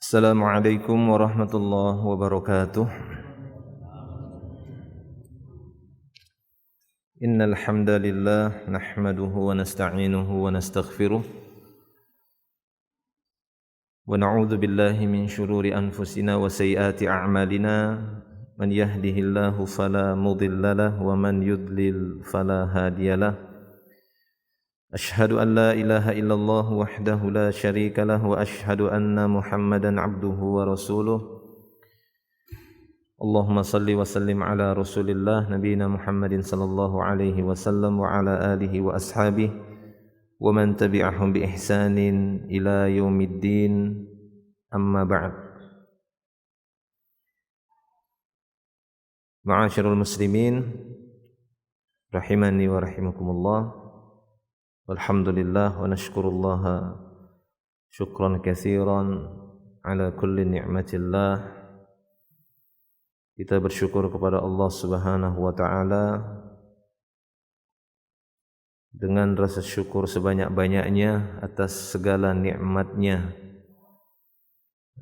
Assalamualaikum warahmatullahi wabarakatuh. Innal hamdalillah nahmaduhu wa nasta'inuhu wa nastaghfiruh wa na'udzu billahi min shururi anfusina wa sayyiati a'malina man yahdihillahu fala mudilla lahu wa man yudlil fala hadiyalah. Ashhadu an la ilaha illallah wahdahu la syarika lah wa ashhadu anna Muhammadan abduhu wa rasuluh. Allahumma salli wa sallim ala Rasulillah nabiyina Muhammadin sallallahu alaihi wasallam wa ala alihi wa ashabihi wa man tabi'ahum bi ihsanin ila yaumiddin. Amma ba'd. Ma'asyiral muslimin rahimani wa rahimakumullah. Alhamdulillah wa nashkurullaha syukran katsiran ala kulli ni'matillah. Kita bersyukur kepada Allah Subhanahu wa taala dengan rasa syukur sebanyak-banyaknya atas segala nikmat-Nya.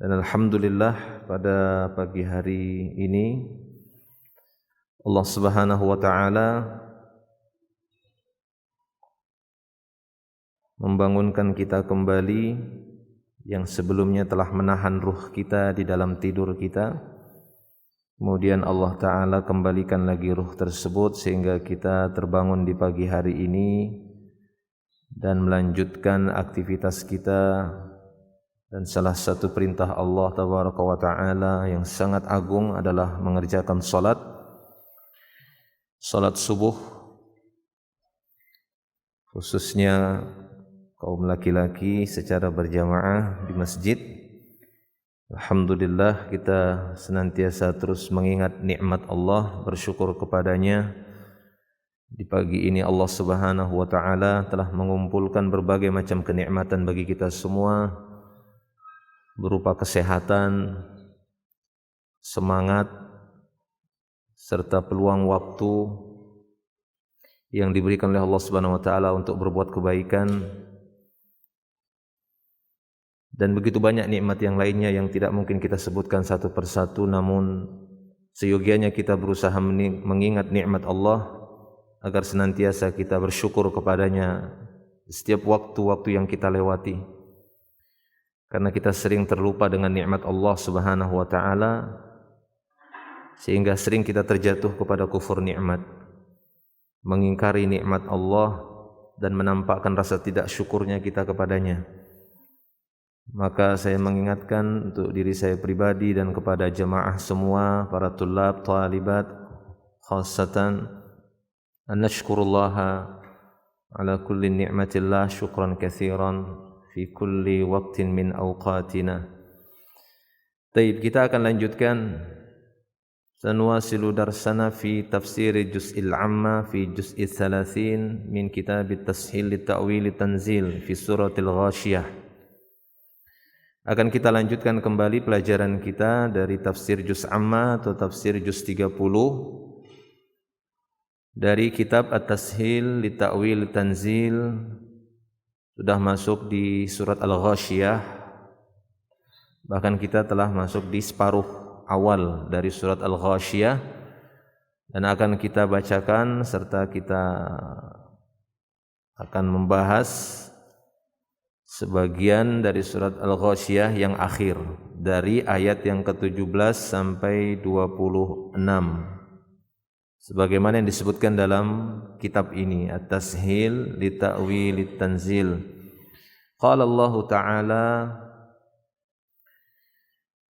Dan alhamdulillah pada pagi hari ini Allah Subhanahu wa taala membangunkan kita kembali yang sebelumnya telah menahan ruh kita di dalam tidur kita. Kemudian Allah Ta'ala kembalikan lagi ruh tersebut sehingga kita terbangun di pagi hari ini dan melanjutkan aktivitas kita. Dan salah satu perintah Allah Tabaraka wa Ta'ala yang sangat agung adalah mengerjakan salat subuh, khususnya kaum laki-laki secara berjamaah di masjid. Alhamdulillah kita senantiasa terus mengingat nikmat Allah, bersyukur kepadanya. Di pagi ini Allah Subhanahu wa taala telah mengumpulkan berbagai macam kenikmatan bagi kita semua, berupa kesehatan, semangat, serta peluang waktu yang diberikan oleh Allah Subhanahu wa taala untuk berbuat kebaikan. Dan begitu banyak nikmat yang lainnya yang tidak mungkin kita sebutkan satu persatu, namun seyogianya kita berusaha mengingat nikmat Allah agar senantiasa kita bersyukur kepadanya setiap waktu-waktu yang kita lewati. Karena kita sering terlupa dengan nikmat Allah Subhanahu wa taala sehingga sering kita terjatuh kepada kufur nikmat, mengingkari nikmat Allah dan menampakkan rasa tidak syukurnya kita kepadanya. Maka saya mengingatkan untuk diri saya pribadi dan kepada jamaah semua, para tulab, talibat, khassatan an nashkurullaha ala kulli ni'matillah syukran katsiran fi kulli waqtin min awqatina. Baik, kita akan lanjutkan sanuwasilu darsana fi tafsir juz'il amma fi juz'i 30 min kitab at-tashil li ta'wil tanzil fi suratil Ghashiyah. Akan kita lanjutkan kembali pelajaran kita dari tafsir juz amma atau tafsir juz 30 dari kitab At-Tashil li Ta'wil Tanzil. Sudah masuk di surat Al-Ghashiyah, bahkan kita telah masuk di separuh awal dari surat Al-Ghashiyah, dan akan kita bacakan serta kita akan membahas sebagian dari surat Al-Ghashiyah yang akhir, dari ayat yang ke-17 sampai 26, sebagaimana yang disebutkan dalam kitab ini, At-Tashil li Ta'wil Tanzil. Qala Allah Ta'ala: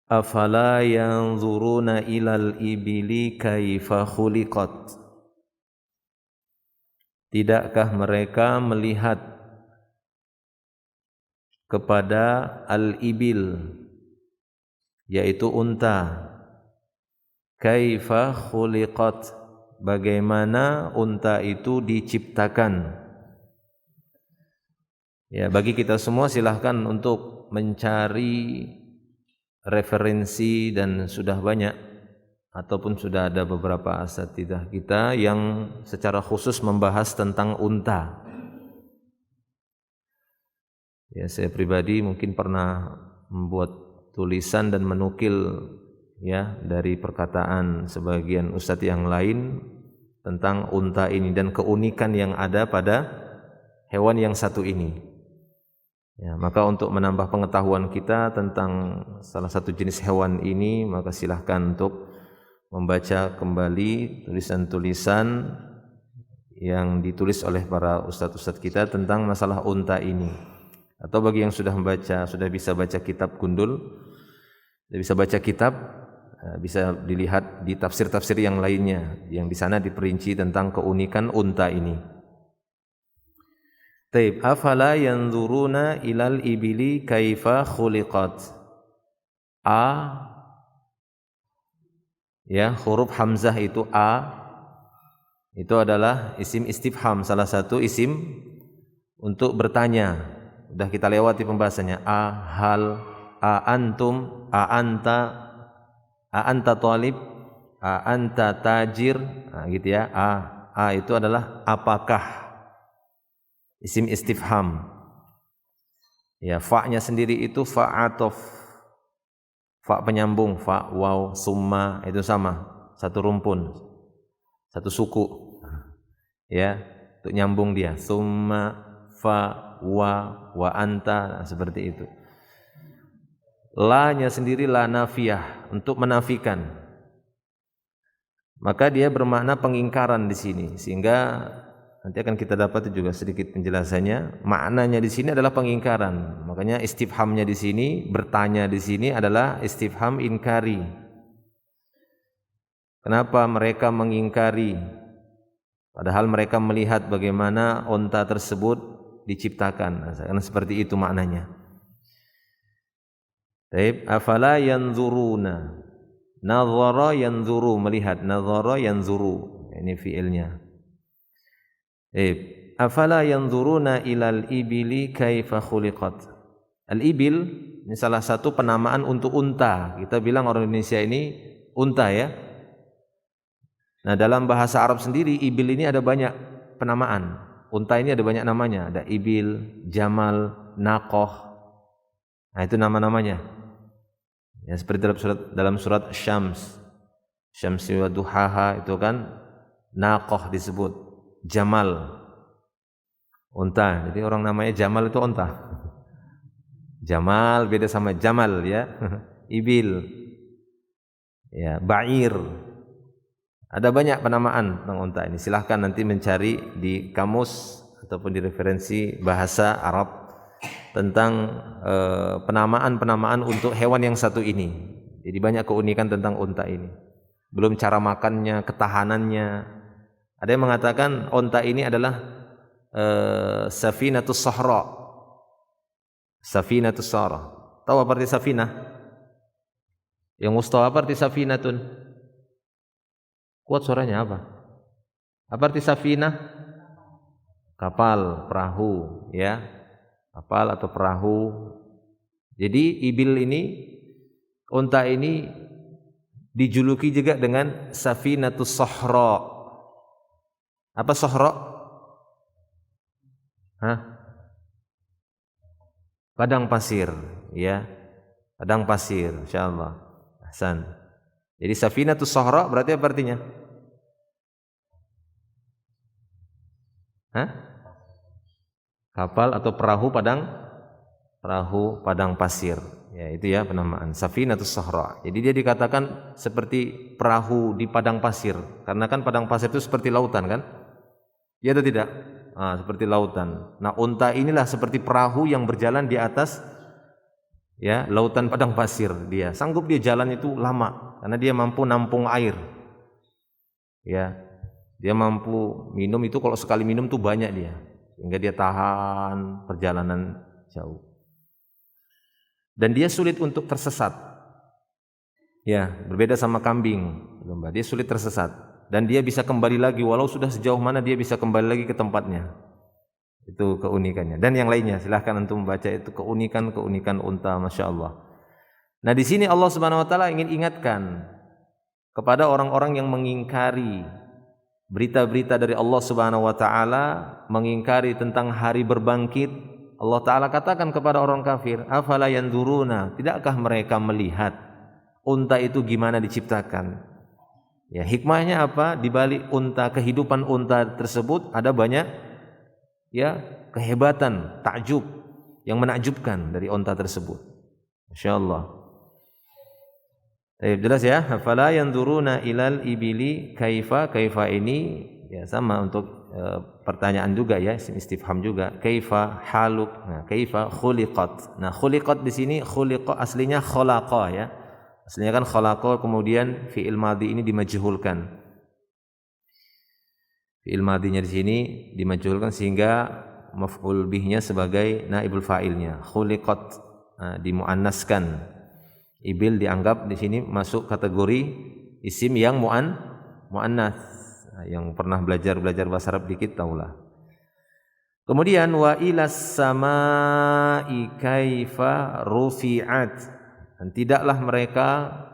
afala yanzuruna ilal ibili kaifa khuliqat. Tidakkah mereka melihat kepada al-ibil, yaitu unta, kaifa khuliqat, bagaimana unta itu diciptakan. Ya, bagi kita semua silahkan untuk mencari referensi, dan sudah banyak ataupun sudah ada beberapa asatidzah kita yang secara khusus membahas tentang unta. Ya, saya pribadi mungkin pernah membuat tulisan dan menukil ya dari perkataan sebagian ustadz yang lain tentang unta ini dan keunikan yang ada pada hewan yang satu ini. Ya, maka untuk menambah pengetahuan kita tentang salah satu jenis hewan ini, maka silahkan untuk membaca kembali tulisan-tulisan yang ditulis oleh para ustadz-ustadz kita tentang masalah unta ini. Atau bagi yang sudah bisa baca kitab Gundul, sudah bisa baca kitab, bisa dilihat di tafsir-tafsir yang lainnya yang di sana diperinci tentang keunikan unta ini. Taib, afala yanzuruna ilal ibili kaifa khuliqat. Ya, huruf hamzah itu itu adalah isim istifham, salah satu isim untuk bertanya. Sudah kita lewati pembahasannya. Hal, antum, anta talib, anta tajir, gitu ya. Itu adalah apakah. Isim istifham. Ya, fa-nya sendiri itu fa-atof. Fa penyambung, fa, waw, summa, itu sama, satu rumpun, satu suku. Ya, untuk nyambung dia. Summa, fa, wa anta, seperti itu. La-nya sendiri la nafiyah, untuk menafikan. Maka dia bermakna pengingkaran di sini, sehingga nanti akan kita dapat juga sedikit penjelasannya. Maknanya di sini adalah pengingkaran. Makanya istifhamnya di sini, bertanya di sini adalah istifham inkari. Kenapa mereka mengingkari? Padahal mereka melihat bagaimana unta tersebut diciptakan. Karena seperti itu maknanya. Taib, afala yanzuruna. Nazara yanzuru, melihat. Nazara yanzuru. Ini fiilnya. Afala yanzuruna ilal ibili kaifa khuliqat. Al-ibil ini salah satu penamaan untuk unta. Kita bilang orang Indonesia ini unta ya. Nah, dalam bahasa Arab sendiri ibil ini ada banyak penamaan. Unta ini ada banyak namanya. Ada ibil, jamal, naqah. Nah, itu nama-namanya. Ya, seperti dalam surat Syams. Syamsi wa duhaha itu kan naqah disebut. Jamal, unta. Jadi orang namanya Jamal itu unta. Jamal beda sama Jamal ya. Ibil, ya, Ba'ir. Ada banyak penamaan tentang unta ini. Silahkan nanti mencari di kamus ataupun di referensi bahasa Arab tentang penamaan-penamaan untuk hewan yang satu ini. Jadi banyak keunikan tentang unta ini. Belum cara makannya, ketahanannya. Ada yang mengatakan unta ini adalah safinatus sahra. Safinatus sahra. Tahu apa arti safinah? Yang Mustafa apa arti safinatun? Kuat suaranya apa? Apa arti safinah? Kapal, perahu, ya. Kapal atau perahu. Jadi ibil ini, unta ini dijuluki juga dengan safinatus sahra. Apa sahra? Padang pasir, ya. Padang pasir, insyaallah. Ahsan. Jadi safinatus sahra berarti apa artinya? Kapal atau perahu padang pasir. Ya, itu ya penamaan safinatus sahra. Jadi dia dikatakan seperti perahu di padang pasir, karena kan padang pasir itu seperti lautan kan? Ya atau tidak? Seperti lautan. Nah, unta inilah seperti perahu yang berjalan di atas ya lautan padang pasir. Dia sanggup dia jalan itu lama karena dia mampu nampung air. Ya, dia mampu minum itu, kalau sekali minum tuh banyak dia, sehingga dia tahan perjalanan jauh. Dan dia sulit untuk tersesat. Ya, berbeda sama kambing, domba. Dia sulit tersesat. Dan dia bisa kembali lagi, walau sudah sejauh mana dia bisa kembali lagi ke tempatnya. Itu keunikannya. Dan yang lainnya, silahkan antum membaca itu keunikan-keunikan unta, Masya Allah. Nah, di sini Allah Subhanahu Wa Taala ingin ingatkan kepada orang-orang yang mengingkari berita-berita dari Allah Subhanahu Wa Taala, mengingkari tentang hari berbangkit, Allah Ta'ala katakan kepada orang kafir, afala yanzuruna, tidakkah mereka melihat unta itu gimana diciptakan? Ya, hikmahnya apa? Di balik unta, kehidupan unta tersebut ada banyak ya kehebatan, takjub yang menakjubkan dari unta tersebut. Masyaallah. Jelas ya, afala yanzuruna ilal ibili kaifa ini ya sama untuk pertanyaan juga ya, isim istifham juga. Kaifa haluk. Nah, kaifa khuliqat. Nah, khuliqat di sini khuliqa aslinya khalaqa ya. Aslinya kan khalaqa, kemudian fi'il madhi ini dimajhulkan. Fi'il madhinya di sini dimajhulkan sehingga maf'ul bihnya sebagai naibul fa'ilnya. Khuliqat, nah, dimuannaskan. Ibil dianggap di sini masuk kategori isim yang muannas. Yang pernah belajar bahasa Arab dikit tahulah. Kemudian wa ilas samai kaifa rufi'at. Dan tidaklah mereka,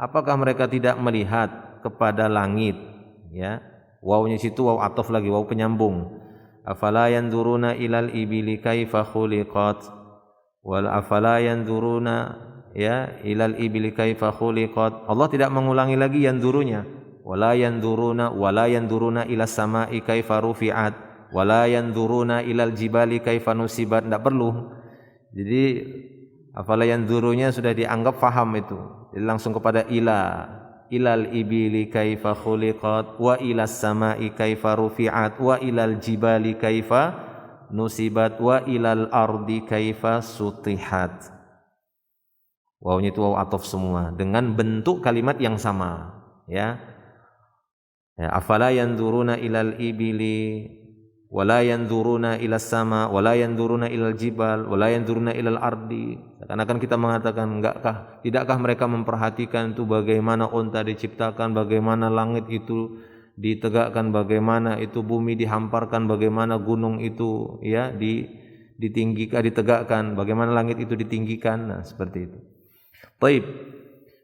apakah mereka tidak melihat kepada langit ya. Wawnya situ waw ataf lagi, waw penyambung. Afala yanzuruna ilal ibili kaifa khuliqat wal afala yanzuruna ya ilal ibili kaifa khuliqat. Allah tidak mengulangi lagi yanzurunya. Wala yanzuruna ila samai kaifa rufi'at wala yanzuruna ilal jibali kaifa nusibat. Tidak perlu. Jadi afala yanzurunya sudah dianggap faham itu. Jadi langsung kepada ilal ibili kaifa khuliqat wa ilas samai kaifa rufi'at wa ilal jibali kaifa nusibat wa ilal ardi kaifa sutihat. Wawnya itu waw ataf semua dengan bentuk kalimat yang sama ya. Ya, afala yanzuruna ilal ibili wala yanzuruna ilas sama wala yanzuruna ilal jibal wala yanzuruna ilal ardi. Seakan-akan kita mengatakan tidakkah mereka memperhatikan itu bagaimana unta diciptakan, bagaimana langit itu ditegakkan, bagaimana itu bumi dihamparkan, bagaimana gunung itu ya ditinggikan, ditegakkan, bagaimana langit itu ditinggikan. Nah, seperti itu. Baik.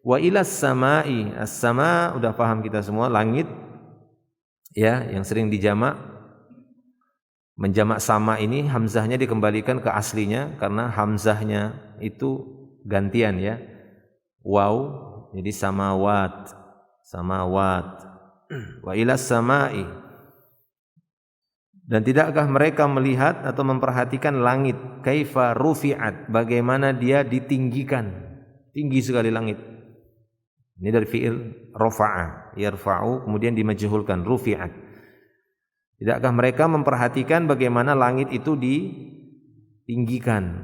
Wa ilas samai, as-sama udah paham kita semua, langit ya, yang sering dijamak. Menjamak sama ini hamzahnya dikembalikan ke aslinya karena hamzahnya itu gantian ya. Waw jadi samawat. Wa ilas samai. Dan tidakkah mereka melihat atau memperhatikan langit kaifa rufi'at, bagaimana dia ditinggikan. Tinggi sekali langit. Ini dari fi'il rafa'a, yarfa'u, kemudian dimajhulkan, rufi'at. Tidakkah mereka memperhatikan bagaimana langit itu ditinggikan?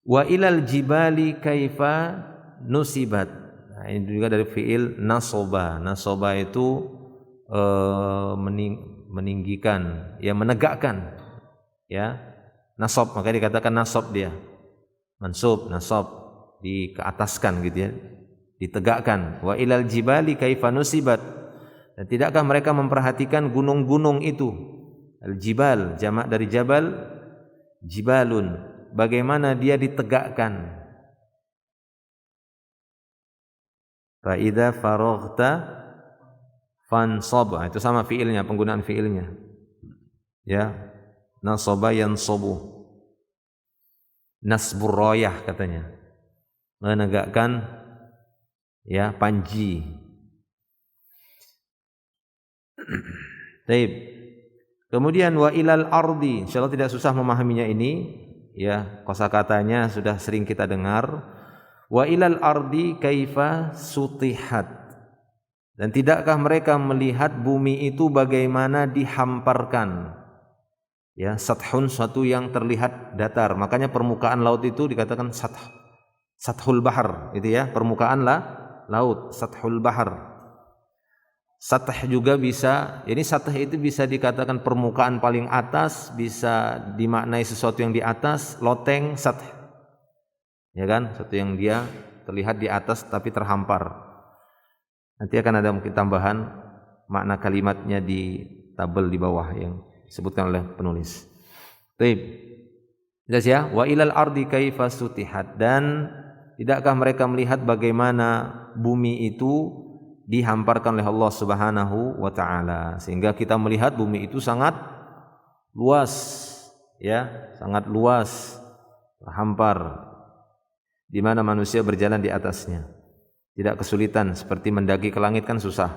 Wa ilal jibali kaifa nusibat. Nah, ini juga dari fi'il nasoba. Nasoba itu meninggikan, ya menegakkan. Ya, nasob, makanya dikatakan nasob dia. Mansub, nasob. Dikeataskan gitu ya, ditegakkan. Wa ilal jibali kaifa nusibat. Dan tidakkah mereka memperhatikan gunung-gunung itu? Al-jibal jamak dari jabal, jibalun, bagaimana dia ditegakkan. Fa idza faraghta fansab, itu sama fiilnya, penggunaan fiilnya ya. Nasaba yansabu, nasbur rayah katanya, menegakkan ya panji. Baik. Kemudian wa ilal ardi, insyaallah tidak susah memahaminya ini ya, kosakatanya sudah sering kita dengar. Wa ilal ardi kaifa sutihat. Dan tidakkah mereka melihat bumi itu bagaimana dihamparkan? Ya, sathun, suatu yang terlihat datar. Makanya permukaan laut itu dikatakan sathul bahar, itu ya, permukaan laut, sathul bahar. Sath juga bisa, ini sath itu bisa dikatakan permukaan paling atas, bisa dimaknai sesuatu yang di atas, loteng, sath. Ya kan, sesuatu yang dia terlihat di atas tapi terhampar. Nanti akan ada mungkin tambahan makna kalimatnya di tabel di bawah yang disebutkan oleh penulis. Baik. Jelas ya, wa ilal ardi kaifa sutihat. Dan tidakkah mereka melihat bagaimana bumi itu dihamparkan oleh Allah Subhanahu wa taala, sehingga kita melihat bumi itu sangat luas ya, sangat luas, hampar, di mana manusia berjalan di atasnya. Tidak kesulitan seperti mendaki ke langit kan susah.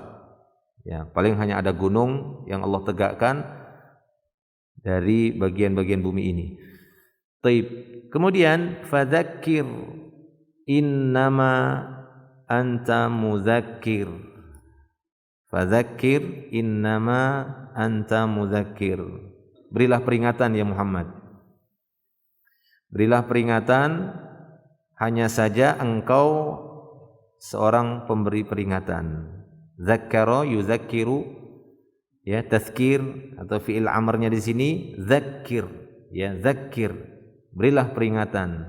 Ya, paling hanya ada gunung yang Allah tegakkan dari bagian-bagian bumi ini. Taib. Kemudian fadzakir innama anta mudzakir. Fadzakir innama anta mudzakir. Berilah peringatan ya Muhammad. Berilah peringatan, hanya saja engkau seorang pemberi peringatan. Zakkara yuzakkiru, ya, tazkir atau fi'il amarnya di sini zakkir, ya, zakkir. Berilah peringatan,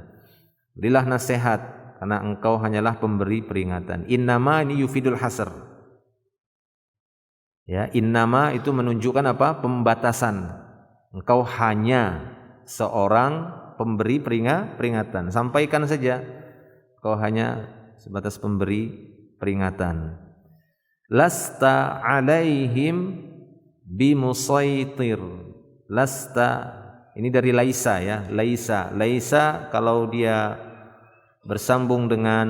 berilah nasihat, karena engkau hanyalah pemberi peringatan. Innama ini yufidul hasr. Ya, innama itu menunjukkan apa? Pembatasan. Engkau hanya seorang pemberi peringatan. Sampaikan saja. Engkau hanya sebatas pemberi peringatan. Lasta alaihim bimusaitir. Lasta, ini dari laisa ya, laisa. Laisa kalau dia bersambung dengan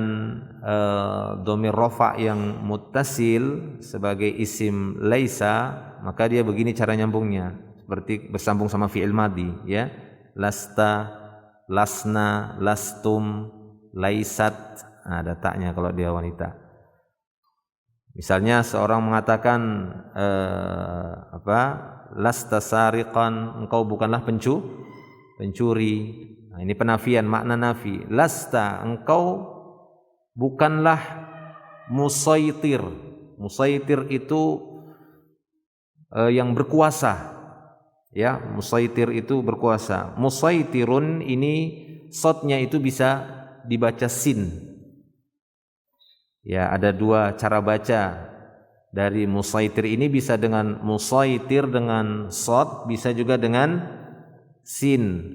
dhamir rafa yang muttasil sebagai isim laisa, maka dia begini cara nyambungnya, seperti bersambung sama fi'il madhi ya. Lasta, lasna, lastum, laisat. Nah, ada taknya kalau dia wanita. Misalnya seorang mengatakan lasta sariqan, engkau bukanlah pencuri. Nah, ini penafian, makna nafi. Lasta, engkau bukanlah musaitir. Musaitir itu yang berkuasa. Ya, musaitir itu berkuasa. Musaitirun ini shadnya itu bisa dibaca sin. Ya, ada dua cara baca dari musaitir ini, bisa dengan musaitir dengan shad, bisa juga dengan sin.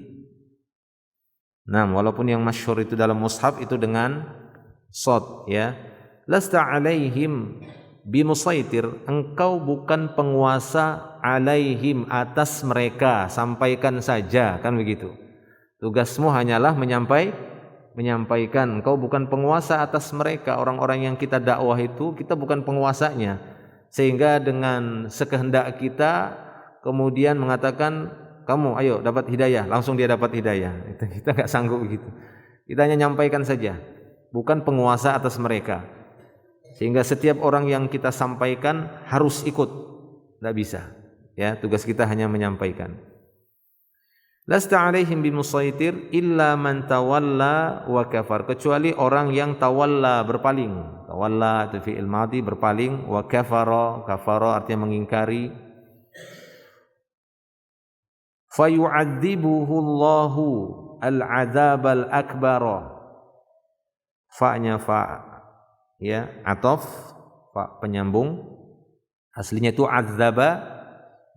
Nah, walaupun yang masyhur itu dalam mushaf itu dengan shad ya. Lasta alaihim bimusaitir, engkau bukan penguasa alaihim atas mereka, sampaikan saja, kan begitu. Tugasmu hanyalah menyampaikan. Engkau bukan penguasa atas mereka. Orang-orang yang kita dakwah itu kita bukan penguasanya, sehingga dengan sekehendak kita kemudian mengatakan kamu ayo dapat hidayah, langsung dia dapat hidayah. Kita enggak sanggup begitu. Kita hanya nyampaikan saja, bukan penguasa atas mereka. Sehingga setiap orang yang kita sampaikan harus ikut, enggak bisa. Ya, tugas kita hanya menyampaikan. Lasta alaihim bimusaitir illa man tawalla wa kafar, kecuali orang yang tawalla, berpaling. Tawalla itu fi'il madhi, berpaling, wa kafara, kafara artinya mengingkari. Fayu'adzibuhu Allahu al-'adzab al-akbar. Fa-nya fa ya, ataf, fa penyambung. Aslinya itu adzaba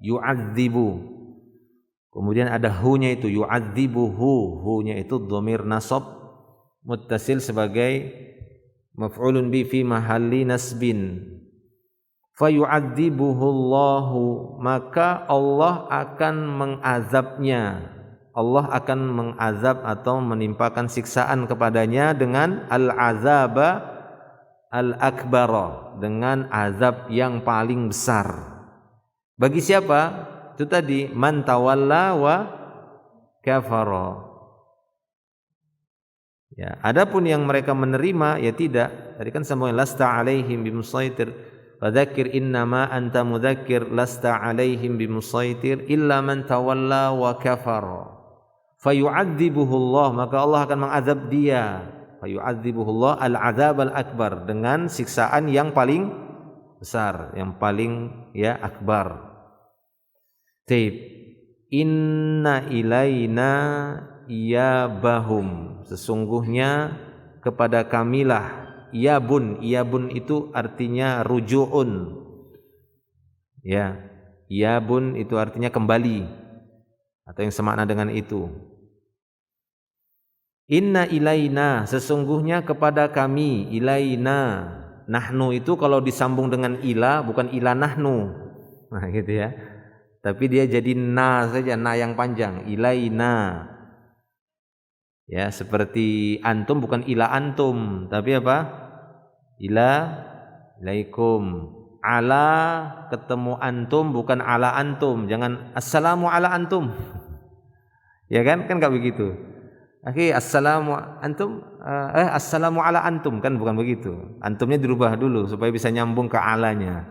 yu'adzibu. Kemudian ada hu-nya itu yu'adzibuhu, hu-nya itu dhamir nasab muttasil sebagai maf'ulun bi fi mahalli nasbin. Fa yu'adzibuhu Allahu, maka Allah akan mengazabnya. Allah akan mengazab atau menimpakan siksaan kepadanya dengan al-azaba al-akbara, dengan azab yang paling besar. Bagi siapa? Itu tadi man tawalla wa kafara. Ya, adapun yang mereka menerima ya tidak. Tadi kan semuanya lasta alaihim bimusaitir. Fadzakir innama anta mudzakir lasta alaihim bimusaitir illa man tawalla wa kafara. Fayu'adzibuhu Allah, maka Allah akan mengazab dia. Fayu'adzibuhu Allah al-'adzab al-akbar, dengan siksaan yang paling besar, yang paling ya akbar. Taib. Inna ilaina iyabahum, sesungguhnya kepada kamilah. Iyabun, iyabun itu artinya ruju'un. Ya, iyabun itu artinya kembali atau yang semakna dengan itu. Inna ilaina, sesungguhnya kepada kami. Ilaina, nahnu itu kalau disambung dengan ila bukan ila nahnu. Nah gitu ya. tapi dia jadi na saja, na yang panjang, ilaina. Ya, seperti antum bukan ila antum, tapi apa? Ilaikum. Ala ketemu antum bukan ala antum, jangan assalamu ala antum. Ya kan? Kan enggak begitu. Assalamu antum assalamu ala antum, kan bukan begitu. Antumnya dirubah dulu supaya bisa nyambung ke alanya.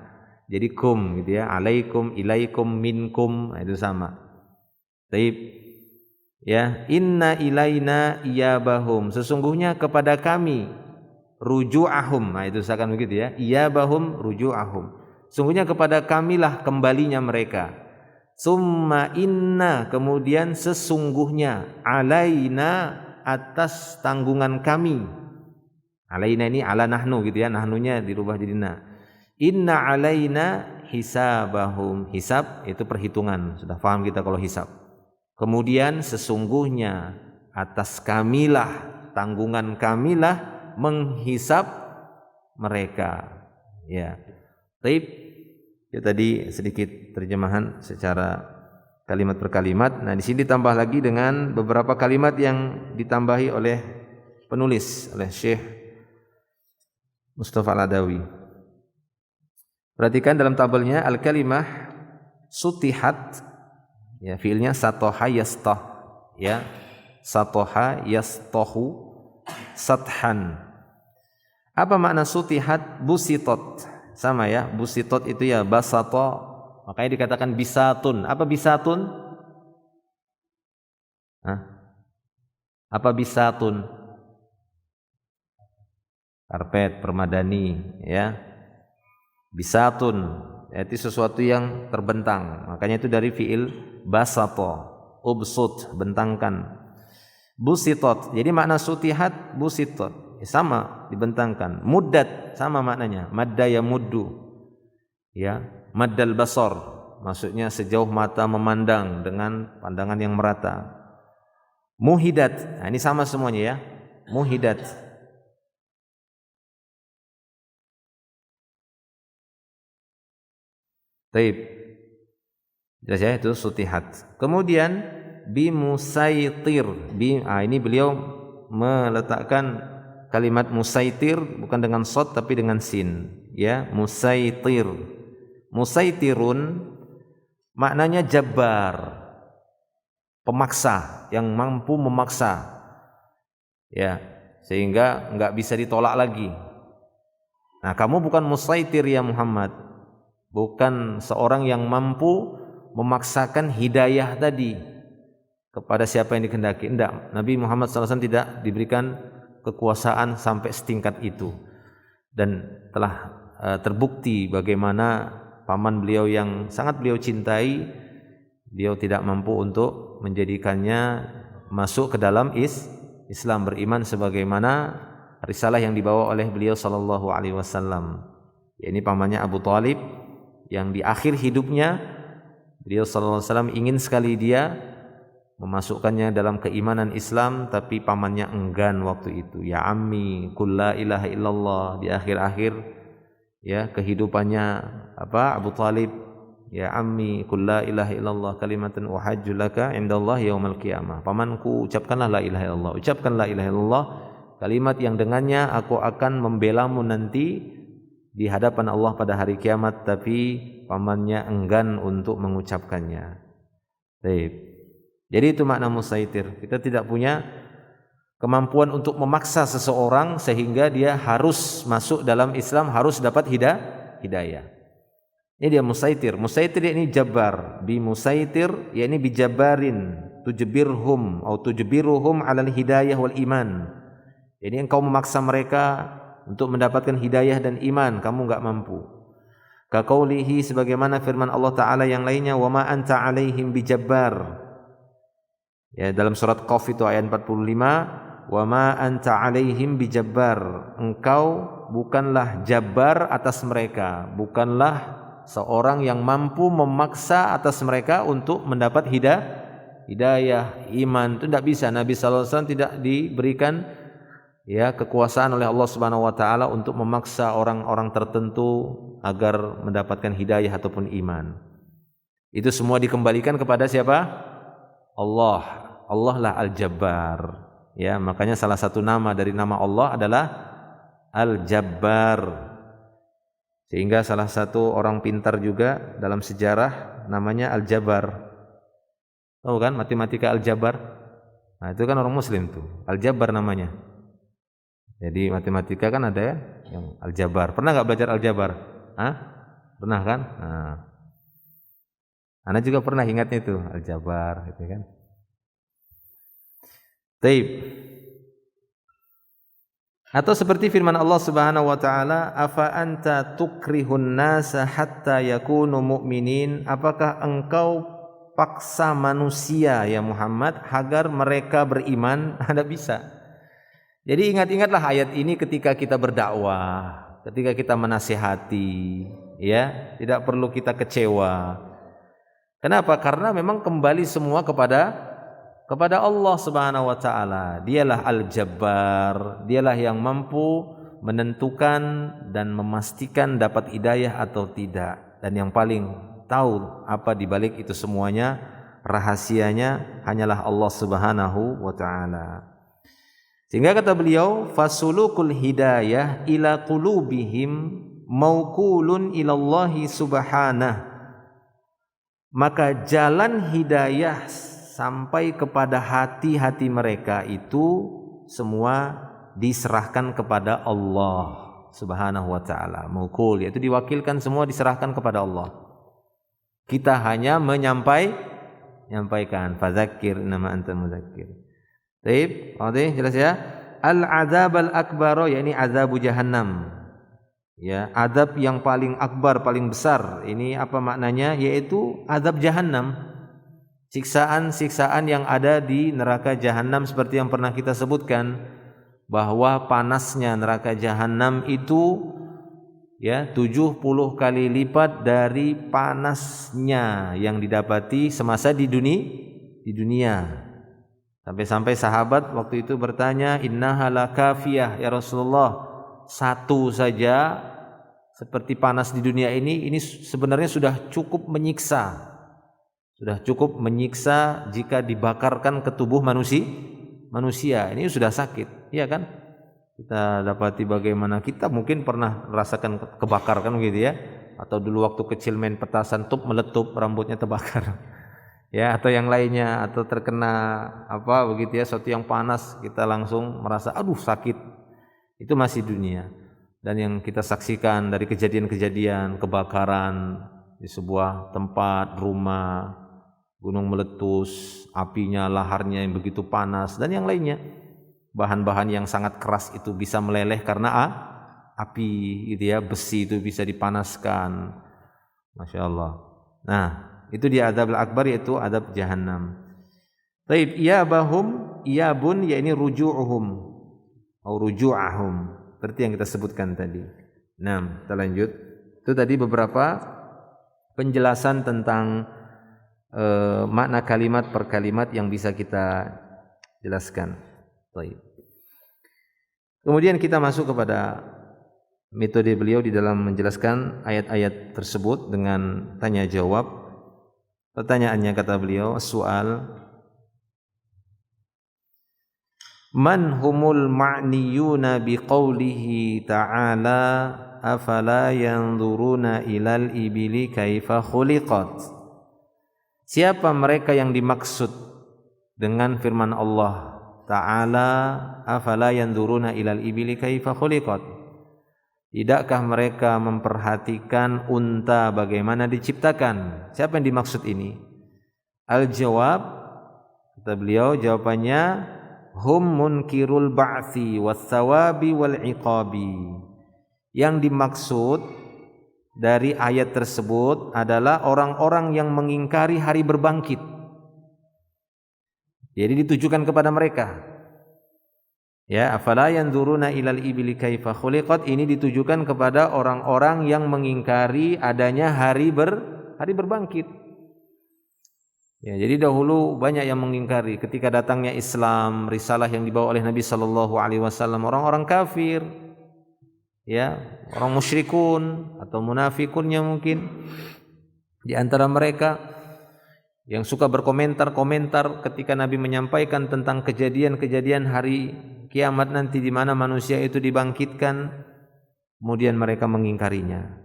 Jadi kum gitu ya, alaikum, ilaikum, minkum, itu sama. Taib. Ya, inna ilaina iyabahum, sesungguhnya kepada kami ruju'ahum. Nah, itu seakan begitu ya. Iyabahum ruju'ahum. Sesungguhnya kepada kamilah kembalinya mereka. Summa inna, kemudian sesungguhnya, alaina, atas tanggungan kami. Alaina ini ala nahnu gitu ya, nahnunya dirubah jadi na. Inna alaina hisabahum. Hisab itu perhitungan. Sudah paham kita kalau hisab. Kemudian sesungguhnya atas kamilah, tanggungan kamilah menghisab mereka. Ya. Baik. Ya, tadi sedikit terjemahan secara kalimat per kalimat. Nah, di sini ditambah lagi dengan beberapa kalimat yang ditambahi oleh penulis, oleh Syekh Mustafa Al-Adawi. Perhatikan dalam tabelnya al-kalimah sutihat, ya, fiilnya satoha yastah, ya, satoha yastahu sathan. Apa makna sutihat? Busitot, sama ya, busitot itu ya basato, makanya dikatakan bisatun. Apa bisatun? Apa bisatun? Karpet, permadani, ya. Bisatun, yaitu sesuatu yang terbentang. Makanya itu dari fiil basato, ubsut, bentangkan. Busitot, jadi makna sutihat busitot, sama, dibentangkan. Muddat, sama maknanya, madda ya muddu, ya, maddal basar, maksudnya sejauh mata memandang dengan pandangan yang merata. Muhidat, nah ini sama semuanya ya, muhidat. Taib. Jelas ya, itu sutihat. Kemudian bimusaitir. Ini beliau meletakkan kalimat musaitir bukan dengan sod tapi dengan sin, ya, musaitir. Musaitirun maknanya jabbar, pemaksa, yang mampu memaksa. Ya, sehingga enggak bisa ditolak lagi. Nah, kamu bukan musaitir ya Muhammad. Bukan seorang yang mampu memaksakan hidayah tadi kepada siapa yang dikehendaki. Tidak, Nabi Muhammad SAW tidak diberikan kekuasaan sampai setingkat itu. Dan telah terbukti bagaimana paman beliau yang sangat beliau cintai, beliau tidak mampu untuk menjadikannya masuk ke dalam Islam, beriman sebagaimana risalah yang dibawa oleh beliau sallallahu alaihi wasallam. Ini pamannya Abu Thalib, yang di akhir hidupnya beliau sallallahu alaihi wasallam ingin sekali dia memasukkannya dalam keimanan Islam, tapi pamannya enggan waktu itu. Ya ammi qul la ilaha illallah, di akhir-akhir ya kehidupannya Abu Thalib, ya ammi qul la ilaha illallah kalimatan uhajju laka indallah yaumal qiyamah. Pamanku, ucapkanlah la ilaha illallah, ucapkan la ilaha illallah, kalimat yang dengannya aku akan membelamu nanti di hadapan Allah pada hari kiamat, tapi pamannya enggan untuk mengucapkannya. Baik. Jadi itu makna musaitir. Kita tidak punya kemampuan untuk memaksa seseorang sehingga dia harus masuk dalam Islam, harus dapat hidayah. Ini dia musaitir. Musaitir ini jabbar. Bi musaitir yakni bi jabarin tujbirhum atau tujbiruhum 'alal hidayah wal iman. Jadi engkau memaksa mereka untuk mendapatkan hidayah dan iman, kamu enggak mampu. Ka qaulihi, sebagaimana firman Allah Ta'ala yang lainnya, wa ma anta 'alaihim bijabbar. Ya, dalam surat Qaf itu ayat 45, wa ma anta 'alaihim bijabbar. Engkau bukanlah jabbar atas mereka, bukanlah seorang yang mampu memaksa atas mereka untuk mendapat hidayah, iman. Itu tidak bisa. Nabi sallallahu alaihi wasallam tidak diberikan ya kekuasaan oleh Allah Subhanahu wa taala untuk memaksa orang-orang tertentu agar mendapatkan hidayah ataupun iman. Itu semua dikembalikan kepada siapa? Allah. Allah lah Al-Jabbar. Ya, makanya salah satu nama dari nama Allah adalah Al-Jabbar. Sehingga salah satu orang pintar juga dalam sejarah namanya Al-Jabbar. Tahu kan matematika Al-Jabbar? Nah, itu kan orang muslim tuh. Al-Jabbar namanya. Jadi matematika kan ada ya yang Al-Jabbar. Pernah enggak belajar Al-Jabbar? Hah? Pernah kan? Nah. Ana juga pernah ingatnya itu Al-Jabbar gitu kan. Taib. Atau seperti firman Allah Subhanahu wa taala, "Afa anta tukrihun nasa hatta yakunu mu'minin?" Apakah engkau paksa manusia ya Muhammad agar mereka beriman? Tidak bisa. Jadi ingat-ingatlah ayat ini ketika kita berdakwah, ketika kita menasihati, ya, tidak perlu kita kecewa. Kenapa? Karena memang kembali semua kepada Allah Subhanahu wa taala. Dialah Al-Jabbar, dialah yang mampu menentukan dan memastikan dapat hidayah atau tidak. Dan yang paling tahu apa di balik itu semuanya, rahasianya hanyalah Allah Subhanahu wa taala. Sehingga kata beliau, fasulukul hidayah ila qulubihim maukulun ilallahi subhanahu. Maka jalan hidayah sampai kepada hati-hati mereka itu semua diserahkan kepada Allah Subhanahu wa taala. Maukul, yaitu diwakilkan semua diserahkan kepada Allah. Kita hanya menyampaikan. Fadzakir nama anta mudzakir. Baik, oke, jelas ya. Al-adzab al-akbar, yakni azab jahannam. Ya, azab yang paling akbar, paling besar. Ini apa maknanya? Yaitu azab jahannam. Siksaan-siksaan yang ada di neraka jahannam seperti yang pernah kita sebutkan, bahwa panasnya neraka jahannam itu ya 70 kali lipat dari panasnya yang didapati semasa di dunia. Sampai-sampai sahabat waktu itu bertanya, "Innaha lakafiyah ya Rasulullah." Satu saja seperti panas di dunia ini sebenarnya sudah cukup menyiksa. Sudah cukup menyiksa jika dibakarkan ke tubuh manusia. Ini sudah sakit, iya kan? Kita dapati bagaimana kita mungkin pernah merasakan kebakar kan gitu ya. Atau dulu waktu kecil main petasan meletup rambutnya terbakar. Ya, atau yang lainnya, atau terkena apa begitu ya, sesuatu yang panas kita langsung merasa aduh sakit. Itu masih dunia. Dan yang kita saksikan dari kejadian-kejadian kebakaran di sebuah tempat, rumah, gunung meletus, apinya, laharnya yang begitu panas dan yang lainnya. Bahan-bahan yang sangat keras itu bisa meleleh karena api gitu ya, besi itu bisa dipanaskan. Masya Allah. Nah, itu dia azab al-akbar, yaitu azab jahannam. Taib, iyabun yakni ruju'uhum atau ruju'ahum, seperti yang kita sebutkan tadi. Nah, kita lanjut. Itu tadi beberapa penjelasan tentang makna kalimat per kalimat yang bisa kita jelaskan. Taib. Kemudian kita masuk kepada metode beliau di dalam menjelaskan ayat-ayat tersebut dengan tanya jawab. Pertanyaannya kata beliau, soal man humul ma'niyuna biqaulihi ta'ala afala yanzuruna ilal ibili kaifa khuliqat. Siapa mereka yang dimaksud dengan firman Allah Ta'ala afala yanzuruna ilal ibili kaifa khuliqat? Tidakkah mereka memperhatikan unta bagaimana diciptakan? Siapa yang dimaksud ini? Al-jawab, kata beliau, jawabannya hum munkirul ba'thi was-sawabi wal-iqabi. Yang dimaksud dari ayat tersebut adalah orang-orang yang mengingkari hari berbangkit. Jadi ditujukan kepada mereka. Ya, afala yanzuruna ilal ibili kaifa khuliqat, ini ditujukan kepada orang-orang yang mengingkari adanya hari berbangkit. Ya, jadi dahulu banyak yang mengingkari ketika datangnya Islam, risalah yang dibawa oleh Nabi sallallahu alaihi wasallam, orang-orang kafir, ya, orang musyrikun atau munafikunnya mungkin di antara mereka yang suka berkomentar-komentar ketika Nabi menyampaikan tentang kejadian-kejadian hari kiamat nanti di mana manusia itu dibangkitkan, kemudian mereka mengingkarinya.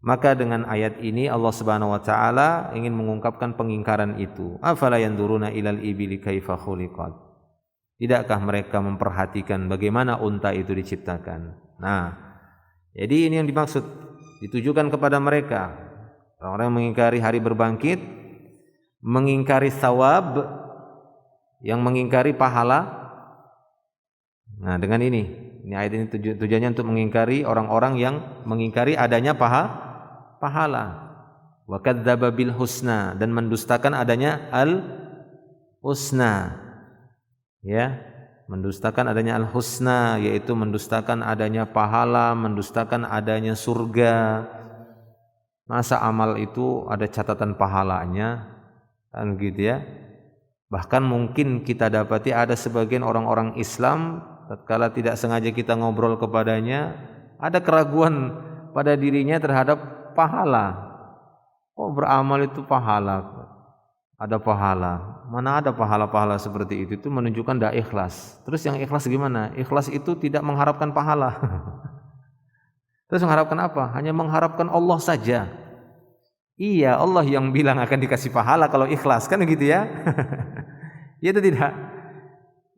Maka dengan ayat ini Allah Subhanahu wa taala ingin mengungkapkan pengingkaran itu. Afala yanduruna ilal ibili kaifa khuliqat. Tidakkah mereka memperhatikan bagaimana unta itu diciptakan? Nah, jadi ini yang dimaksud, ditujukan kepada mereka, orang-orang yang mengingkari hari berbangkit, mengingkari thawab, yang mengingkari pahala. Nah, dengan ini ayat ini tujuannya untuk mengingkari orang-orang yang mengingkari adanya pahala. Wa kadzdzaba bil husna, dan mendustakan adanya al husna. Ya, mendustakan adanya al husna, yaitu mendustakan adanya pahala, mendustakan adanya surga. Masa amal itu ada catatan pahalanya? Kan gitu ya. Bahkan mungkin kita dapati ada sebagian orang-orang Islam tatkala tidak sengaja kita ngobrol kepadanya, ada keraguan pada dirinya terhadap pahala. Oh, beramal itu pahala. Ada pahala. Mana ada pahala-pahala seperti itu? Itu menunjukkan tidak ikhlas. Terus yang ikhlas gimana? Ikhlas itu tidak mengharapkan pahala. Terus mengharapkan apa? Hanya mengharapkan Allah saja. Iya, Allah yang bilang akan dikasih pahala kalau ikhlas, kan begitu ya? Ya itu tidak.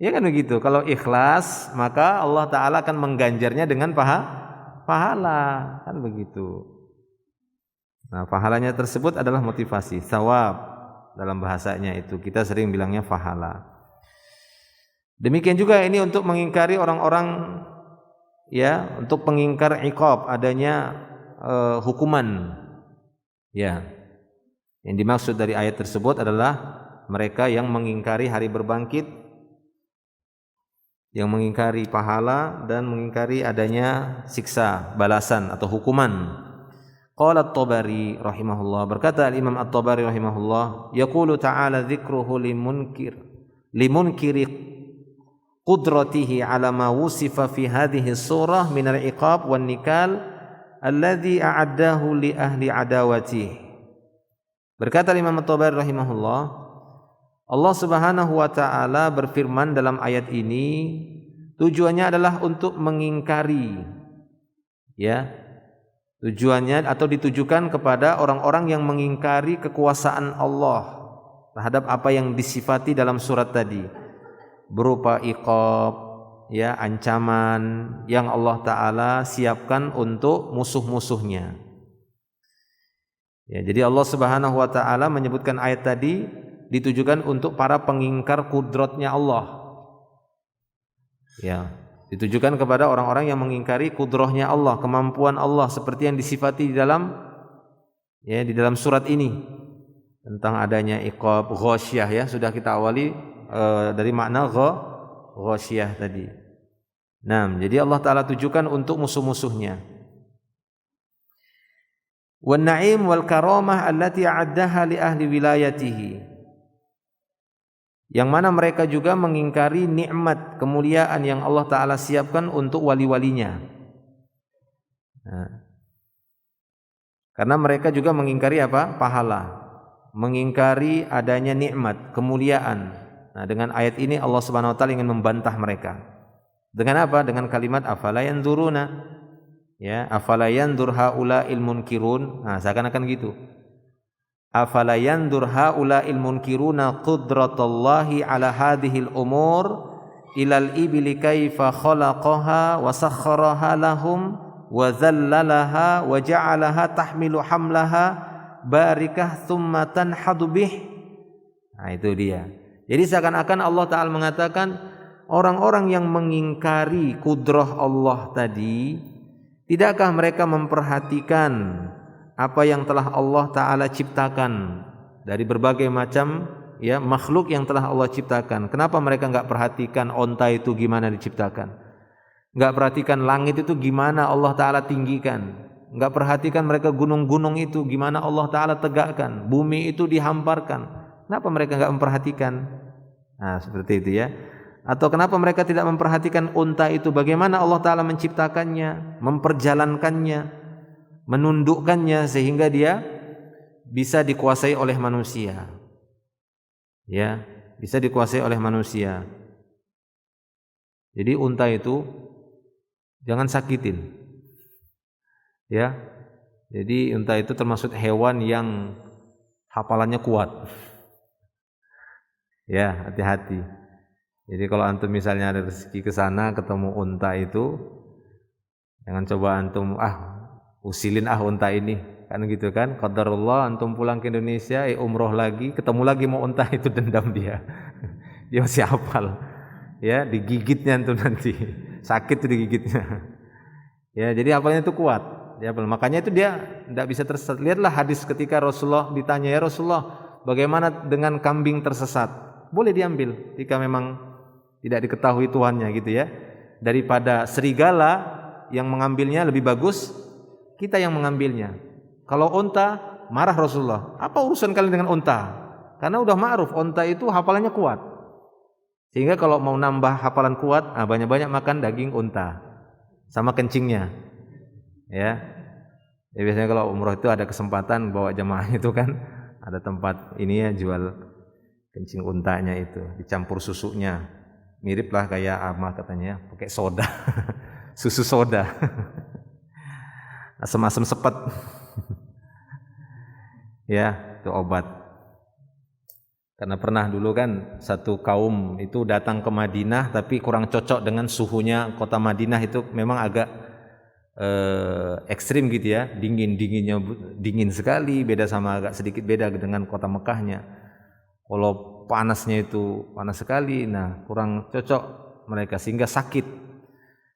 Ya kan begitu. Kalau ikhlas, maka Allah Ta'ala akan mengganjarnya dengan pahala. Kan begitu. Nah, pahalanya tersebut adalah motivasi, thawab dalam bahasanya itu. Kita sering bilangnya pahala. Demikian juga ini untuk mengingkari orang-orang, ya, untuk pengingkar iqab, adanya hukuman. Ya. Yang dimaksud dari ayat tersebut adalah mereka yang mengingkari hari berbangkit, yang mengingkari pahala dan mengingkari adanya siksa, balasan atau hukuman. Qala at-Tabari rahimahullah, berkata Imam at-Tabari rahimahullah, yaqulu ta'ala dzikruhu limunkiri qudratihi ala ma wusifa fi hadhihi surah min al-iqab wan nikal alladhi a'addahu li ahli adawati. Berkata Imam at-Tabari rahimahullah, Allah Subhanahu wa taala berfirman dalam ayat ini, tujuannya adalah untuk mengingkari, ya, tujuannya atau ditujukan kepada orang-orang yang mengingkari kekuasaan Allah terhadap apa yang disifati dalam surat tadi, berupa iqab, ya, ancaman yang Allah Ta'ala siapkan untuk musuh-musuhnya. Ya, jadi Allah Subhanahu wa taala menyebutkan ayat tadi ditujukan untuk para pengingkar kudratnya Allah. Ya, ditujukan kepada orang-orang yang mengingkari kudrahnya Allah, kemampuan Allah seperti yang disifati di dalam surat ini tentang adanya iqab, ghasyiyah, ya, sudah kita awali dari makna ghasyiyah tadi. Nah, jadi Allah Ta'ala tujukan untuk musuh-musuhnya. Wan na'im wal karamah allati a'addaha li ahli wilayatihi, yang mana mereka juga mengingkari nikmat kemuliaan yang Allah Ta'ala siapkan untuk wali-walinya. Nah, karena mereka juga mengingkari apa? Pahala, mengingkari adanya nikmat, kemuliaan. Nah, dengan ayat ini Allah Subhanahu wa taala ingin membantah mereka. Dengan apa? Dengan kalimat afala yanzuruna. Ya, afala yanzur haula'il munkirun. Nah, seakan-akan gitu. Afala yanzur haula'il munkiruna qudratallahi ala hadhil umur ilal ibli kaifa khalaqaha wa sakhkharaha lahum wa dhallalaha wa ja'alaha tahmilu hamlaha barikah thumma tanhadu bih. Nah, itu dia. Jadi seakan-akan Allah Ta'ala mengatakan orang-orang yang mengingkari kudrah Allah tadi, tidakkah mereka memperhatikan apa yang telah Allah Ta'ala ciptakan dari berbagai macam, ya, makhluk yang telah Allah ciptakan? Kenapa mereka enggak perhatikan onta itu gimana diciptakan? Enggak perhatikan langit itu gimana Allah Ta'ala tinggikan? Enggak perhatikan mereka gunung-gunung itu gimana Allah Ta'ala tegakkan? Bumi itu dihamparkan. Kenapa mereka enggak memperhatikan? Nah, seperti itu, ya. Atau kenapa mereka tidak memperhatikan unta itu bagaimana Allah Ta'ala menciptakannya, memperjalankannya, menundukkannya sehingga dia bisa dikuasai oleh manusia. Ya, bisa dikuasai oleh manusia. Jadi unta itu jangan sakitin. Ya. Jadi unta itu termasuk hewan yang hafalannya kuat. Ya, hati-hati. Jadi kalau antum misalnya ada rezeki ke sana ketemu unta itu, jangan coba antum usilin unta ini. Kan gitu kan? Qadarullah antum pulang ke Indonesia, umroh lagi, ketemu lagi mau unta itu, dendam dia. Dia masih hafal. Ya, digigitnya antum nanti. Sakit tuh digigitnya. Ya, jadi hafalnya itu kuat. Ya, makanya itu dia tidak bisa tersesat. Lihatlah hadis ketika Rasulullah ditanya, ya Rasulullah, bagaimana dengan kambing tersesat? Boleh diambil jika memang tidak diketahui tuannya gitu ya. Daripada serigala yang mengambilnya lebih bagus kita yang mengambilnya. Kalau unta, marah Rasulullah. Apa urusan kalian dengan unta? Karena udah ma'ruf, unta itu hafalannya kuat. Sehingga kalau mau nambah hafalan kuat, banyak-banyak makan daging unta sama kencingnya. Ya. Ya biasanya kalau umroh itu ada kesempatan bawa jemaah itu kan ada tempat ini ya jual kencing untanya itu, dicampur susunya. Mirip lah kayak Amah katanya, pakai soda. Susu soda. Asam-asam sepet. Ya, itu obat. Karena pernah dulu kan satu kaum itu datang ke Madinah tapi kurang cocok dengan suhunya kota Madinah, itu memang agak ekstrim gitu ya, dinginnya dingin sekali, beda sama agak sedikit beda dengan kota Mekahnya. Kalau panasnya itu panas sekali, nah kurang cocok mereka sehingga sakit.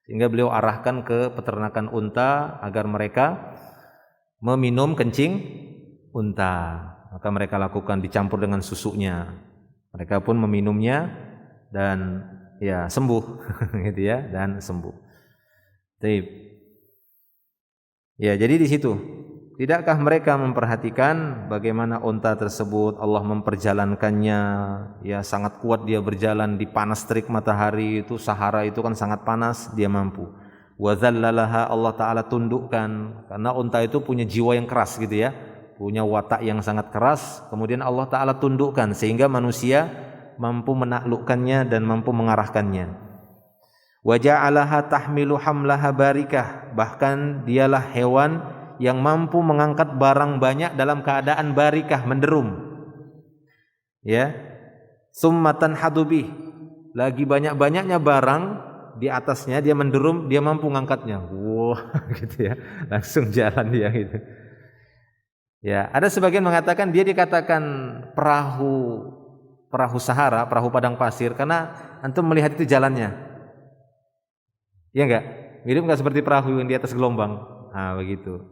Sehingga beliau arahkan ke peternakan unta agar mereka meminum kencing unta. Maka mereka lakukan dicampur dengan susunya. Mereka pun meminumnya dan ya sembuh gitu ya, dan sembuh. Ya, jadi di situ tidakkah mereka memperhatikan bagaimana unta tersebut Allah memperjalankannya, ya sangat kuat dia berjalan di panas terik matahari itu, Sahara itu kan sangat panas, dia mampu. Wa dzallalaha, Allah taala tundukkan, karena unta itu punya jiwa yang keras gitu ya, punya watak yang sangat keras, kemudian Allah taala tundukkan sehingga manusia mampu menaklukkannya dan mampu mengarahkannya. Wa ja'alaha tahmilu hamlaha barikah, bahkan dialah hewan yang mampu mengangkat barang banyak dalam keadaan barikah, menderum. Ya. Summatan hadubih, lagi banyak-banyaknya barang di atasnya, dia menderum, dia mampu mengangkatnya. Wah, gitu ya. Langsung jalan dia gitu. Ya, ada sebagian mengatakan dia dikatakan perahu Sahara, perahu padang pasir karena antum melihat itu jalannya. Ya enggak? Mirip enggak seperti perahu yang di atas gelombang? Nah, begitu.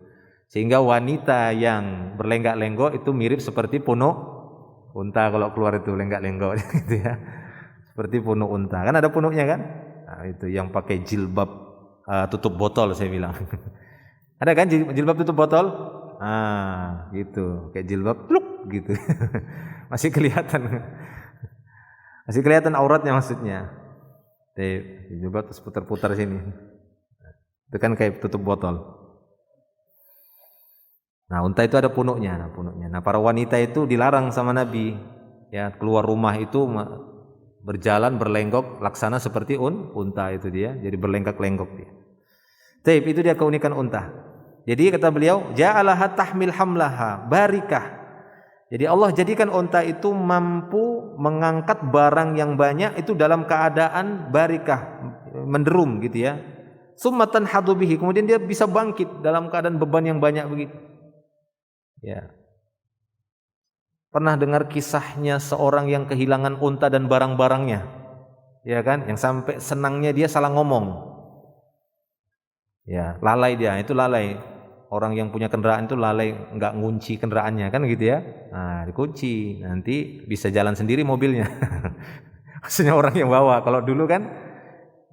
Sehingga wanita yang berlenggak-lenggok itu mirip seperti punuk unta kalau keluar itu lenggak-lenggok gitu ya. Seperti punuk unta. Kan ada punuknya kan? Nah, itu yang pakai jilbab tutup botol saya bilang. Ada kan jilbab tutup botol? Gitu. Kayak jilbab pluk gitu. Masih kelihatan. Masih kelihatan auratnya maksudnya. Jilbab terus putar-putar sini. Itu kan kayak tutup botol. Nah, unta itu ada punuknya, Nah, para wanita itu dilarang sama Nabi, ya, keluar rumah itu berjalan berlenggok laksana seperti unta itu dia, jadi berlenggak-lenggok dia. Itu dia keunikan unta. Jadi kata beliau, ja'alaha tahmil hamlaha barikah. Jadi Allah jadikan unta itu mampu mengangkat barang yang banyak itu dalam keadaan barikah, menderum gitu ya. Summatan hadubihi, kemudian dia bisa bangkit dalam keadaan beban yang banyak begitu. Ya. Pernah dengar kisahnya seorang yang kehilangan unta dan barang-barangnya? Ya kan? Yang sampai senangnya dia salah ngomong. Ya, lalai dia, itu lalai. Orang yang punya kendaraan itu lalai, enggak ngunci kendaraannya kan gitu ya. Nah, dikunci, nanti bisa jalan sendiri mobilnya. Maksudnya orang yang bawa. Kalau dulu kan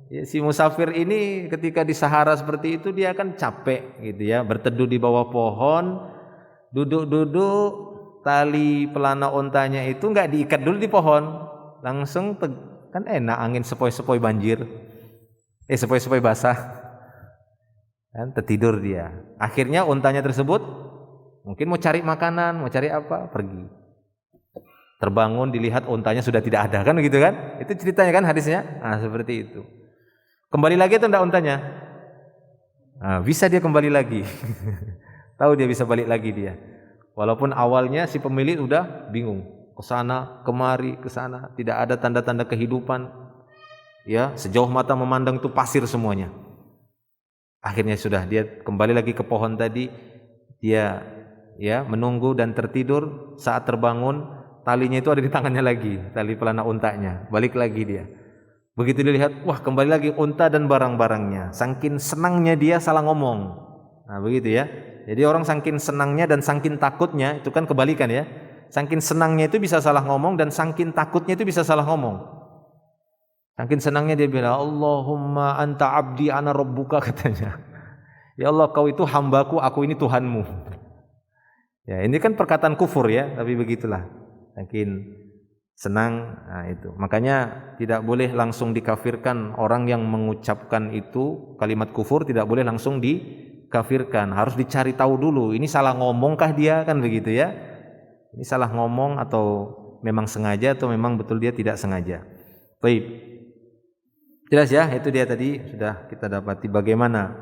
ya, si musafir ini ketika di Sahara seperti itu dia kan capek gitu ya, berteduh di bawah pohon. Duduk-duduk, tali pelana untanya itu enggak diikat dulu di pohon, langsung kan enak, angin sepoi-sepoi banjir, sepoi-sepoi basah, kan tertidur dia. Akhirnya untanya tersebut mungkin mau cari makanan, mau cari apa, pergi. Terbangun dilihat untanya sudah tidak ada, kan begitu kan? Itu ceritanya kan hadisnya. Nah, seperti itu. Kembali lagi atau enggak untanya? Nah, bisa dia kembali lagi. Tahu dia bisa balik lagi dia. Walaupun awalnya si pemilik udah bingung, ke sana, kemari, ke sana, tidak ada tanda-tanda kehidupan. Ya, sejauh mata memandang itu pasir semuanya. Akhirnya sudah dia kembali lagi ke pohon tadi. Dia ya menunggu dan tertidur. Saat terbangun, talinya itu ada di tangannya lagi, tali pelana untanya. Balik lagi dia. Begitu dilihat, wah kembali lagi unta dan barang-barangnya. Saking senangnya dia salah ngomong. Nah begitu ya. Jadi orang saking senangnya dan saking takutnya, itu kan kebalikan ya. Saking senangnya itu bisa salah ngomong dan saking takutnya itu bisa salah ngomong. Saking senangnya dia bilang, Allahumma anta abdi ana rabbuka, katanya. Ya Allah, kau itu hambaku, aku ini Tuhanmu. Ya ini kan perkataan kufur ya, tapi begitulah. Saking senang, nah itu. Makanya tidak boleh langsung dikafirkan orang yang mengucapkan itu kalimat kufur, tidak boleh langsung dikafirkan. Harus dicari tahu dulu, ini salah ngomongkah dia, kan begitu ya. Ini salah ngomong atau memang sengaja atau memang betul dia tidak sengaja. Baik. Jelas ya, itu dia tadi sudah kita dapati bagaimana.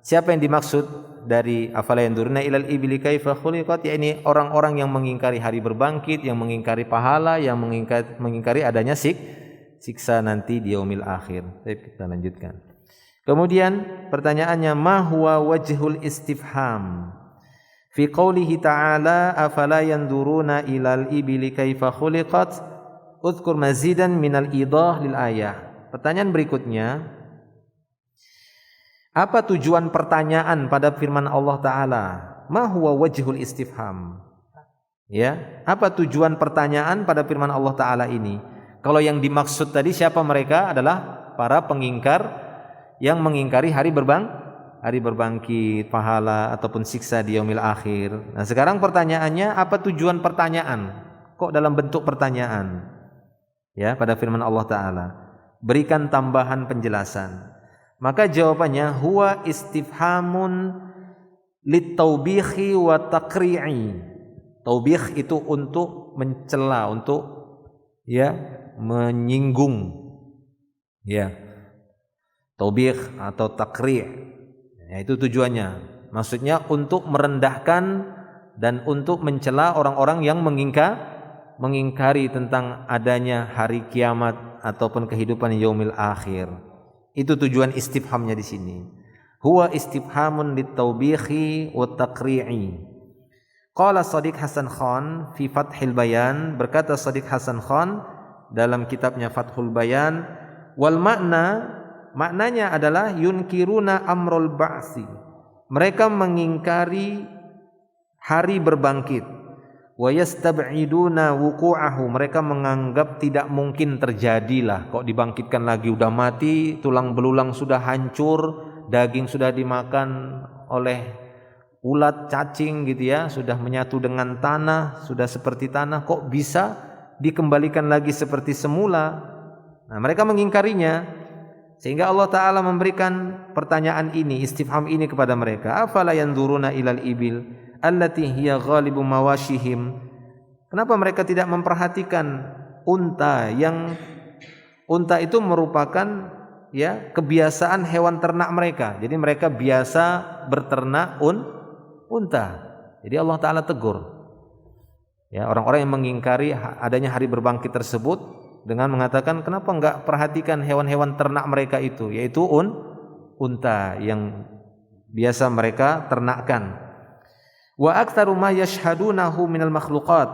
Siapa yang dimaksud dari afala yanduruna ilal ibli kaifa khuliqat, yakni orang-orang yang mengingkari hari berbangkit, yang mengingkari pahala, yang mengingkari adanya siksa nanti di yaumil akhir. Baik, kita lanjutkan. Kemudian pertanyaannya, ma huwa wajhul istifham fi qoulihi ta'ala afala yanduruna ilal ibli kaifa khuliqat udhkur mazidan minal idah lil ayah. Pertanyaan berikutnya, apa tujuan pertanyaan pada firman Allah Ta'ala? Ma huwa wajhul istifham? Ya, apa tujuan pertanyaan pada firman Allah Ta'ala ini? Kalau yang dimaksud tadi siapa mereka? Adalah para pengingkar yang mengingkari hari berbangkit, pahala ataupun siksa di yaumil akhir. Nah sekarang pertanyaannya, apa tujuan pertanyaan? Kok dalam bentuk pertanyaan? Ya, pada firman Allah Ta'ala. Berikan tambahan penjelasan. Maka jawabannya huwa istifhamun litaubihi wa taqri'i. Taubih itu untuk mencela, untuk ya menyinggung. Ya. Taubih atau taqri'. Ya, itu tujuannya. Maksudnya untuk merendahkan dan untuk mencela orang-orang yang mengingkari tentang adanya hari kiamat ataupun kehidupan yaumil akhir. Itu tujuan istifhamnya di sini. Huwa istifhamun litaubihi wa taqri'i. Qala Shadiq Hasan Khan fi Fathul Bayan, berkata Shadiq Hasan Khan dalam kitabnya Fathul Bayan, wal maknanya adalah yunkiruna amrul ba'si. Mereka mengingkari hari berbangkit. Wa yastab'iduna wuqu'ahu, mereka menganggap tidak mungkin terjadilah. Kok dibangkitkan lagi, udah mati, tulang belulang sudah hancur, daging sudah dimakan oleh ulat, cacing gitu ya, sudah menyatu dengan tanah, sudah seperti tanah, kok bisa dikembalikan lagi seperti semula? Nah, mereka mengingkarinya, sehingga Allah Ta'ala memberikan pertanyaan ini, istifham ini kepada mereka. Afala yanzuruna ilal ibil allati hiya ghalibu mawashihim. Kenapa mereka tidak memperhatikan unta, yang unta itu merupakan ya kebiasaan hewan ternak mereka. Jadi mereka biasa berternak unta. Jadi Allah Ta'ala tegur ya orang-orang yang mengingkari adanya hari berbangkit tersebut dengan mengatakan, kenapa enggak perhatikan hewan-hewan ternak mereka itu, yaitu unta yang biasa mereka ternakkan. Wa aktsaru ma yashhadunahu minal makhluqat,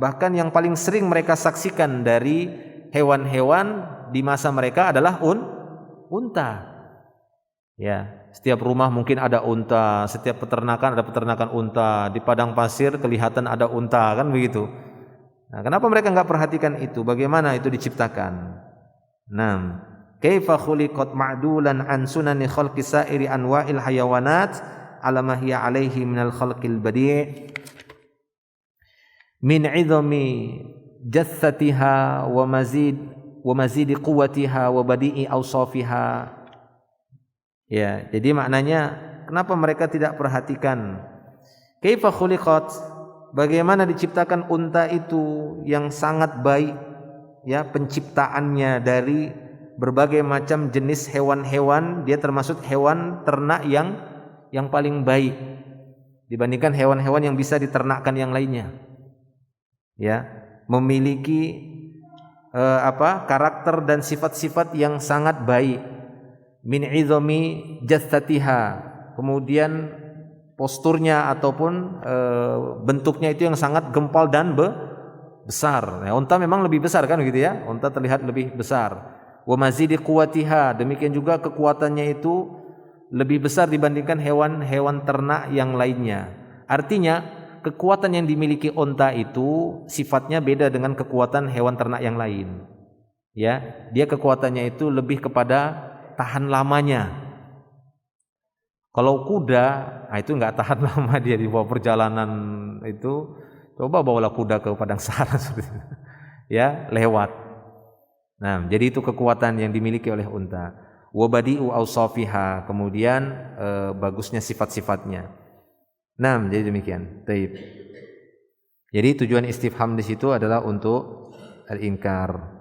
bahkan yang paling sering mereka saksikan dari hewan-hewan di masa mereka adalah unta. Ya, setiap rumah mungkin ada unta, setiap peternakan ada peternakan unta, di padang pasir kelihatan ada unta, kan begitu. Nah, kenapa mereka enggak perhatikan itu? Bagaimana itu diciptakan? Naam, kaifa khuliqat ma'dulan an sunani khalqi sa'iri anwa'il hayawanat ala ma hiya alaihi minal khalqil badi' min 'idhami jassatiha wa mazidi quwwatiha wa badi'i awsafiha. Ya, jadi maknanya kenapa mereka tidak perhatikan kaifa khuliqat, bagaimana diciptakan unta itu yang sangat baik, ya, penciptaannya dari berbagai macam jenis hewan-hewan, dia termasuk hewan ternak yang paling baik dibandingkan hewan-hewan yang bisa diternakkan yang lainnya. Ya, memiliki karakter dan sifat-sifat yang sangat baik. Min izami jassatiha, kemudian posturnya ataupun bentuknya itu yang sangat gempal dan besar. Ya, unta memang lebih besar kan gitu ya. Unta terlihat lebih besar. Wa mazidi quwwatiha, demikian juga kekuatannya itu lebih besar dibandingkan hewan-hewan ternak yang lainnya. Artinya kekuatan yang dimiliki unta itu sifatnya beda dengan kekuatan hewan ternak yang lain. Ya, dia kekuatannya itu lebih kepada tahan lamanya. Kalau kuda, itu enggak tahan lama dia di bawah perjalanan itu. Coba bawalah kuda ke padang sahara ya, lewat. Nah, jadi itu kekuatan yang dimiliki oleh unta. Wa badi'u awsafiha, kemudian bagusnya sifat-sifatnya. Nah, jadi demikian. Taib. Jadi tujuan istifham di situ adalah untuk al-inkar.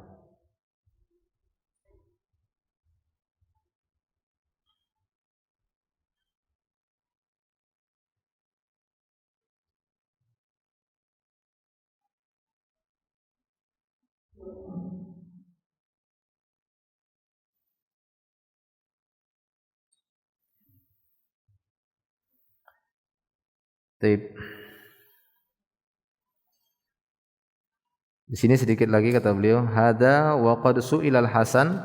Taib. Di sini sedikit lagi kata beliau, hada wa qad su'ilal Hasan,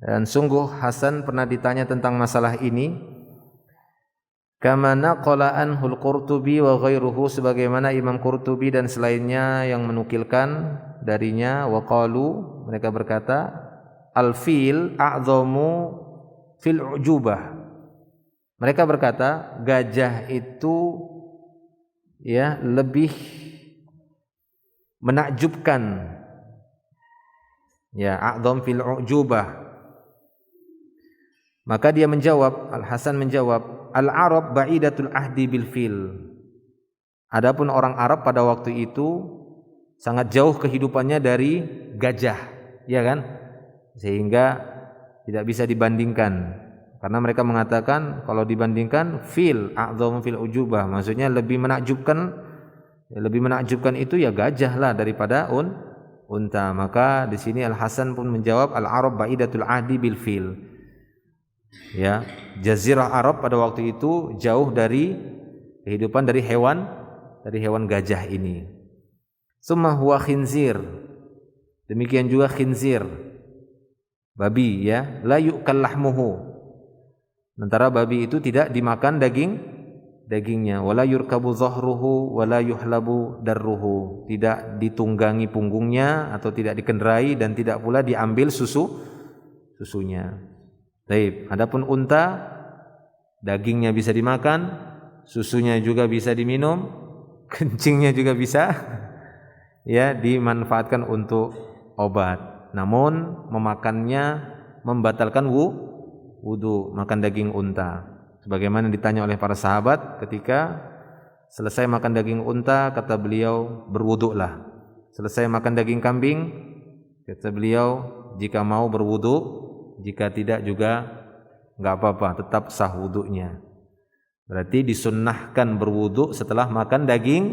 dan sungguh Hasan pernah ditanya tentang masalah ini, kama naqala anhul Qurtubi wa ghairuhu, sebagaimana Imam Qurtubi dan selainnya yang menukilkan darinya. Wa qalu, mereka berkata, al fil a'zamu fil ujubah, mereka berkata gajah itu ya lebih menakjubkan, ya, a'zam fil ujubah. Maka dia menjawab, Al Hasan menjawab, al Arab ba'idatul ahdi bil fil, adapun orang Arab pada waktu itu sangat jauh kehidupannya dari gajah, ya kan, sehingga tidak bisa dibandingkan. Karena mereka mengatakan kalau dibandingkan fil a'zam fil ujubah, maksudnya lebih menakjubkan itu ya gajah lah daripada unta. Maka di sini Al Hasan pun menjawab al Arab ba'idatul ahdi bil fil. Ya, jazirah Arab pada waktu itu jauh dari kehidupan dari hewan gajah ini. Summa huwa khinzir, demikian juga khinzir, babi, ya, la yu'kal lahmuhu, sementara babi itu tidak dimakan dagingnya. Wala yurkabu dhahruhu wala yuhlabu darruhu, tidak ditunggangi punggungnya atau tidak dikendarai dan tidak pula diambil susunya. Baik, adapun unta dagingnya bisa dimakan, susunya juga bisa diminum, kencingnya juga bisa ya dimanfaatkan untuk obat. Namun memakannya membatalkan wudu, makan daging unta. Sebagaimana ditanya oleh para sahabat ketika selesai makan daging unta, kata beliau, berwuduklah. Selesai makan daging kambing, kata beliau, jika mau berwuduk, jika tidak juga enggak apa-apa, tetap sah wudunya. Berarti disunnahkan berwuduk setelah makan daging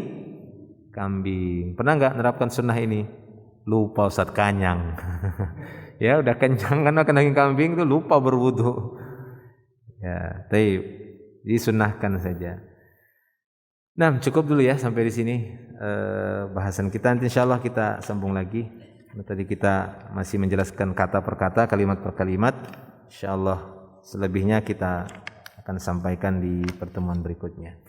kambing. Pernah enggak menerapkan sunnah ini? Lupa, Ustaz, kanyang. Ya, udah kenyang kan makan daging kambing itu lupa berwudu. Ya, taib. Disunnahkan saja. Nah, cukup dulu ya sampai di sini bahasan kita. Nanti insyaallah kita sambung lagi. Tadi kita masih menjelaskan kata per kata, kalimat per kalimat. Insyaallah selebihnya kita akan sampaikan di pertemuan berikutnya.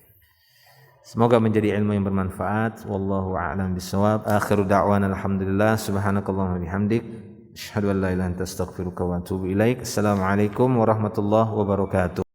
Semoga menjadi ilmu yang bermanfaat. Wallahu a'lam bishawab. Akhiru da'wana alhamdulillah. Subhanakallahumma bihamdik, asyhadu an la ilaha illa anta astaghfiruka wa atubu ilaik. Assalamualaikum warahmatullahi wabarakatuh.